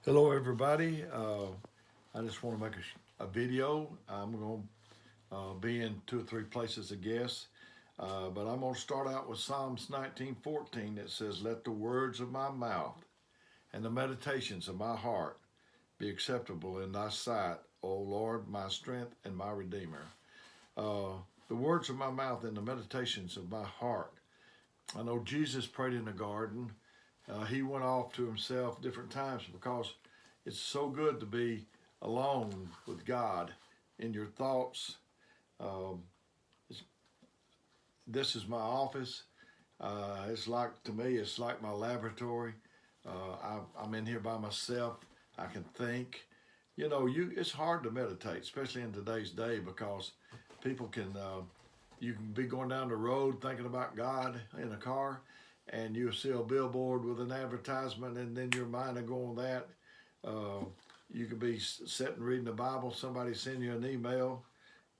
Hello, everybody. I just want to make a video. I'm going to be in two or three places, I guess. But I'm going to start out with Psalms 19:14 that says, "Let the words of my mouth and the meditations of my heart be acceptable in thy sight, O Lord, my strength and my redeemer." Uh, the words of my mouth and the meditations of my heart. I know Jesus prayed in the garden. He went off to himself different times because it's so good to be alone with God in your thoughts. Um, this is my office. It's like, to me, it's like my laboratory. I'm in here by myself. I can think. It's hard to meditate, especially in today's day, because people you can be going down the road thinking about God in a car, and you see a billboard with an advertisement, and then your mind will go on that. Uh, you could be sitting reading the Bible, somebody send you an email,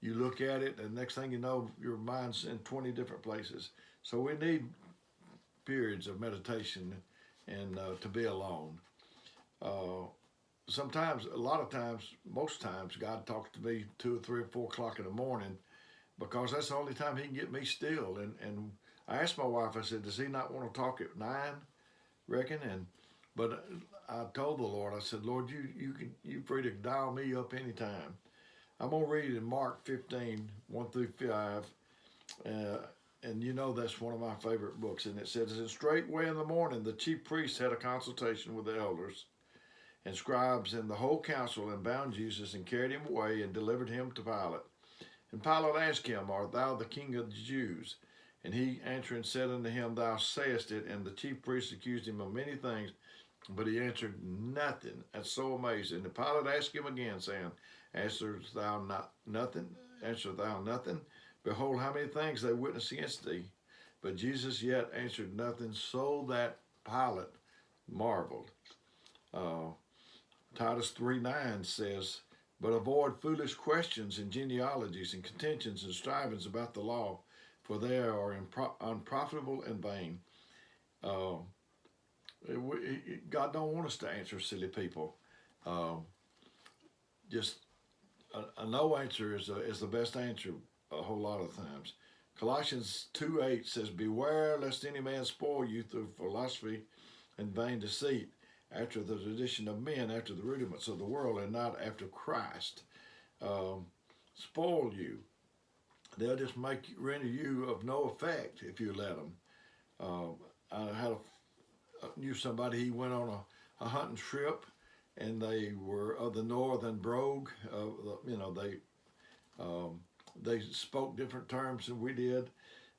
you look at it, and next thing you know, your mind's in 20 different places. So we need periods of meditation and to be alone. Uh, Sometimes, a lot of times, most times, God talks to me 2 or 3 or 4 o'clock in the morning because that's the only time He can get me still. And I asked my wife, I said, "Does He not want to talk at 9?" Reckon. But I told the Lord, I said, "Lord, you free to dial me up anytime." I'm gonna read in Mark 15:1 through 5, uh, and that's one of my favorite books. And it says, "And straightway in the morning, the chief priests had a consultation with the elders and scribes and the whole council, and bound Jesus and carried him away and delivered him to Pilate. And Pilate asked him, Art thou the king of the Jews? And he answering said unto him, Thou sayest it. And the chief priests accused him of many things, but he answered nothing." That's so amazing. And Pilate asked him again, saying, Answerest thou not nothing? Answerest thou nothing? Behold, how many things they witness against thee. But Jesus yet answered nothing, so that Pilate marveled. Uh, Titus 3:9 says, "But avoid foolish questions and genealogies and contentions and strivings about the law, for they are unprofitable and vain." Uh, God don't want us to answer silly people. Um, just a no answer is the best answer a whole lot of times. Colossians 2:8 says, "Beware lest any man spoil you through philosophy and vain deceit, after the tradition of men, after the rudiments of the world, and not after Christ." Spoil you. They'll just render you of no effect if you let them. I knew somebody. He went on a hunting trip, and they were of the northern brogue. They spoke different terms than we did,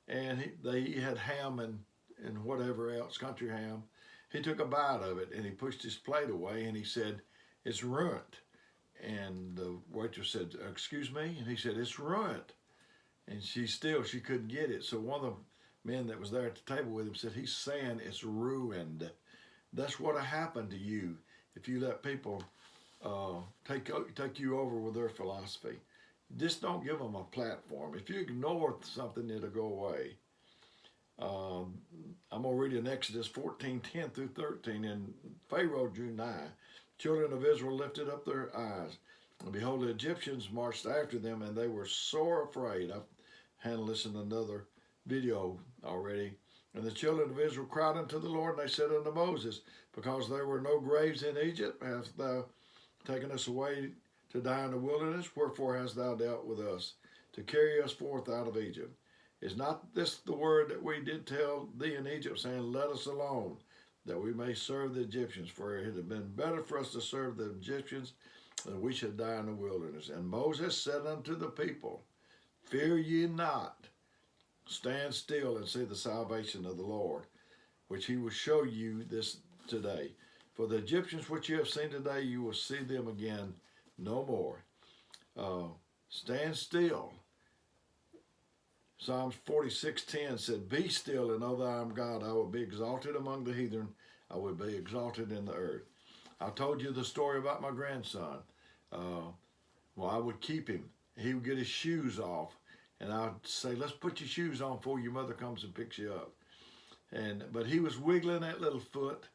and they had ham and whatever else, country ham. He took a bite of it and he pushed his plate away and he said, "It's ruined." And the waitress said, "Excuse me?" And he said, "It's ruined." And she couldn't get it. So one of the men that was there at the table with him said, "He's saying it's ruined." That's what'll happen to you if you let people take you over with their philosophy. Just don't give them a platform. If you ignore something, it'll go away. I'm going to read in Exodus 14:10 through 13. And Pharaoh drew nigh. Children of Israel lifted up their eyes. And behold, the Egyptians marched after them, and they were sore afraid. I've handled this in another video already. And the children of Israel cried unto the Lord, and they said unto Moses, Because there were no graves in Egypt, hast thou taken us away to die in the wilderness? Wherefore hast thou dealt with us, to carry us forth out of Egypt? Is not this the word that we did tell thee in Egypt, saying, Let us alone, that we may serve the Egyptians? For it had been better for us to serve the Egyptians than we should die in the wilderness. And Moses said unto the people, Fear ye not, stand still and see the salvation of the Lord, which he will show you this today. For the Egyptians which you have seen today, you will see them again no more. Stand still. Psalms 46:10 said, Be still and know that I am God. I will be exalted among the heathen. I will be exalted in the earth. I told you the story about my grandson. I would keep him. He would get his shoes off, and I'd say, Let's put your shoes on before your mother comes and picks you up. But he was wiggling that little foot.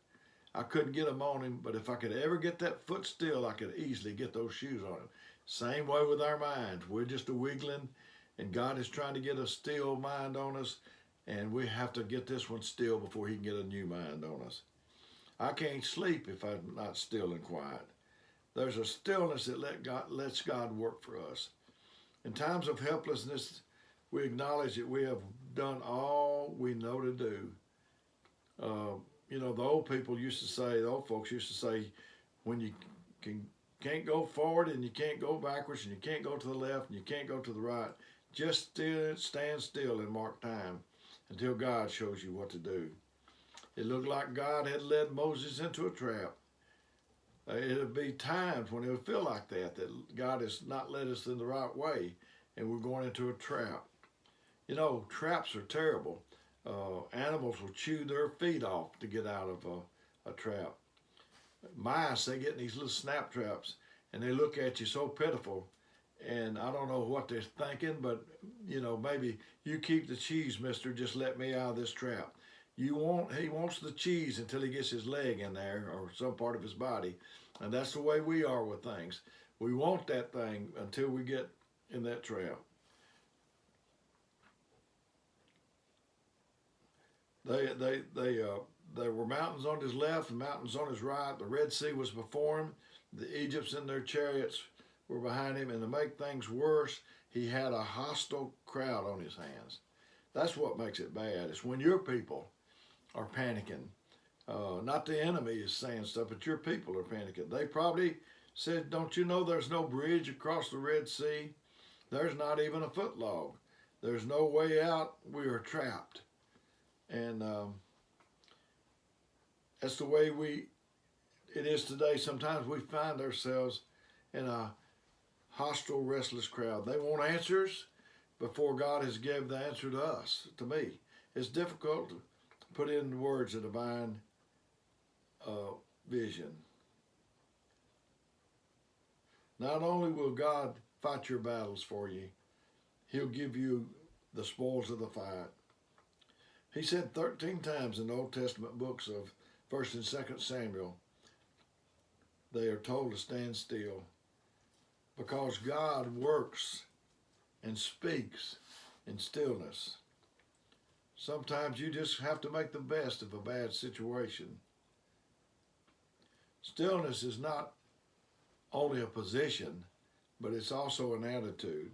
I couldn't get them on him, but if I could ever get that foot still, I could easily get those shoes on him. Same way with our minds. We're just a wiggling, and God is trying to get a still mind on us, and we have to get this one still before he can get a new mind on us. I can't sleep if I'm not still and quiet. There's a stillness that lets God work for us. In times of helplessness, we acknowledge that we have done all we know to do. The old people used to say, the old folks used to say, when you can't go forward and you can't go backwards and you can't go to the left and you can't go to the right, just stand still and mark time until God shows you what to do. It looked like God had led Moses into a trap. It'll be times when it would feel like that God has not led us in the right way and we're going into a trap. Traps are terrible. Animals will chew their feet off to get out of a trap. Mice, they get in these little snap traps and they look at you so pitiful, and I don't know what they're thinking, but maybe you keep the cheese, mister, just let me out of this trap. He wants the cheese until he gets his leg in there or some part of his body. And that's the way we are with things. We want that thing until we get in that trap. There were mountains on his left and mountains on his right. The Red Sea was before him. The Egyptians in their chariots were behind him. And to make things worse, he had a hostile crowd on his hands. That's what makes it bad. It's when your people are panicking. Not the enemy is saying stuff, but your people are panicking. They probably said, don't you know there's no bridge across the Red Sea? There's not even a foot log. There's no way out. We are trapped. And that's the way it is today. Sometimes we find ourselves in a hostile, restless crowd. They want answers before God has given the answer to us, to me. It's difficult to put in words a divine vision. Not only will God fight your battles for you, he'll give you the spoils of the fight. He said 13 times in the Old Testament books of 1st and 2nd Samuel, they are told to stand still because God works and speaks in stillness. Sometimes you just have to make the best of a bad situation. Stillness is not only a position, but it's also an attitude.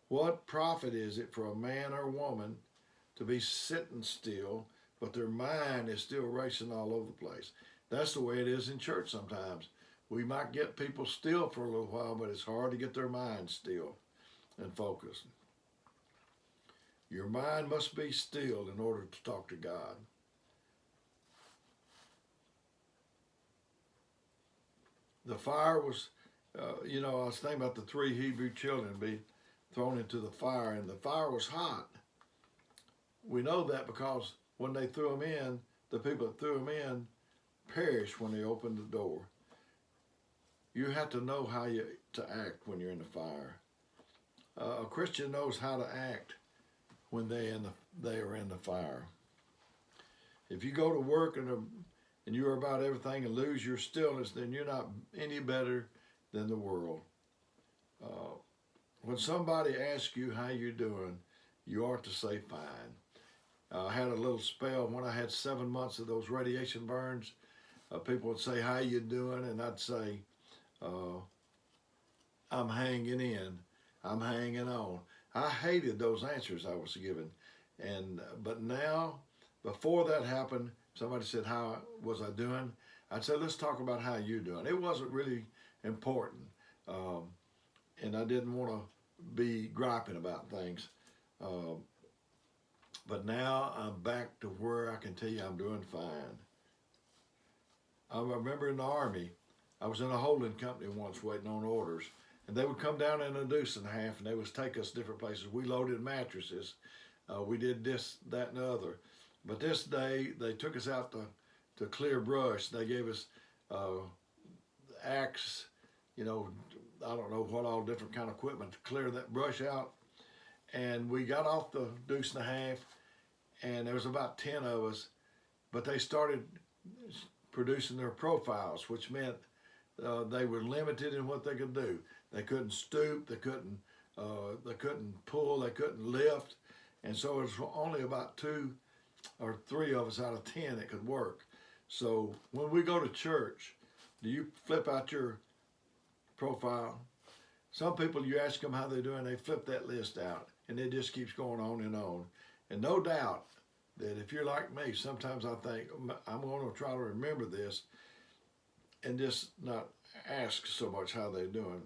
What profit is it for a man or woman to be sitting still, but their mind is still racing all over the place? That's the way it is in church sometimes. We might get people still for a little while, but it's hard to get their mind still and focused. Your mind must be still in order to talk to God. The fire was, I was thinking about the 3 Hebrew children being thrown into the fire, and the fire was hot. We know that because when they threw them in, the people that threw them in perished when they opened the door. You have to know how to act when you're in the fire. A Christian knows how to act when they are in the fire. If you go to work and you're about everything and lose your stillness, then you're not any better than the world. When somebody asks you how you're doing, you ought to say fine. I had a little spell when I had 7 months of those radiation burns. People would say, how you doing? And I'd say, I'm hanging in. I'm hanging on. I hated those answers I was given. But now, before that happened, somebody said, how was I doing? I'd say, let's talk about how you're doing. It wasn't really important. And I didn't want to be griping about things. But now I'm back to where I can tell you I'm doing fine. I remember in the Army, I was in a holding company once waiting on orders. And they would come down in a deuce and a half, and they would take us different places. We loaded mattresses. We did this, that, and the other. But this day, they took us out to clear brush. They gave us axe, I don't know what all different kind of equipment to clear that brush out. And we got off the deuce and a half, and there was about 10 of us. But they started producing their profiles, which meant they were limited in what they could do. They couldn't stoop, they couldn't pull, they couldn't lift, and so it was only about 2 or 3 of us out of 10 that could work. So when we go to church, do you flip out your profile? Some people, you ask them how they're doing, they flip that list out, and it just keeps going on and on. And no doubt that if you're like me, sometimes I think I'm going to try to remember this and just not ask so much how they're doing.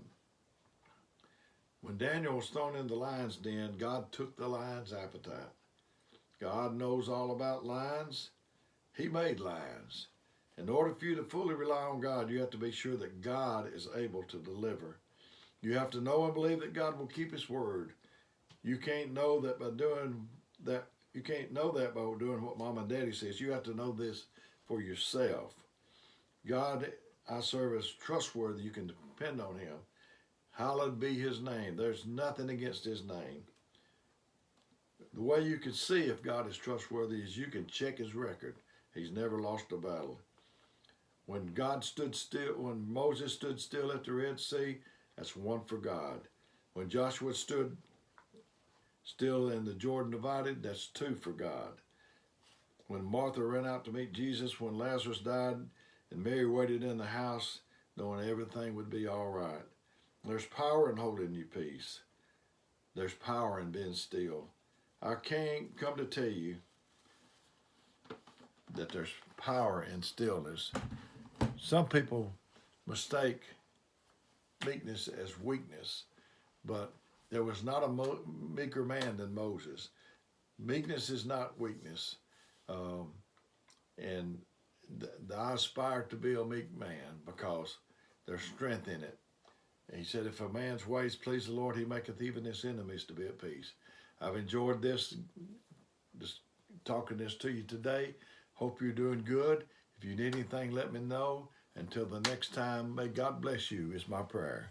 When Daniel was thrown in the lion's den, God took the lion's appetite. God knows all about lions. He made lions. In order for you to fully rely on God, you have to be sure that God is able to deliver. You have to know and believe that God will keep His word. You can't know that by doing that. You can't know that by doing what Mom and Daddy says. You have to know this for yourself. God, I serve, is trustworthy. You can depend on Him. Hallowed be His name. There's nothing against His name. The way you can see if God is trustworthy is you can check His record. He's never lost a battle. When Moses stood still at the Red Sea, that's 1 for God. When Joshua stood still and the Jordan divided, that's 2 for God. When Martha ran out to meet Jesus, when Lazarus died, and Mary waited in the house, knowing everything would be all right. There's power in holding your peace. There's power in being still. I can't come to tell you that there's power in stillness. Some people mistake meekness as weakness, but there was not a meeker man than Moses. Meekness is not weakness. And I aspire to be a meek man because there's strength in it. And he said, if a man's ways please the Lord, he maketh even his enemies to be at peace. I've enjoyed this, just talking this to you today. Hope you're doing good. If you need anything, let me know. Until the next time, may God bless you is my prayer.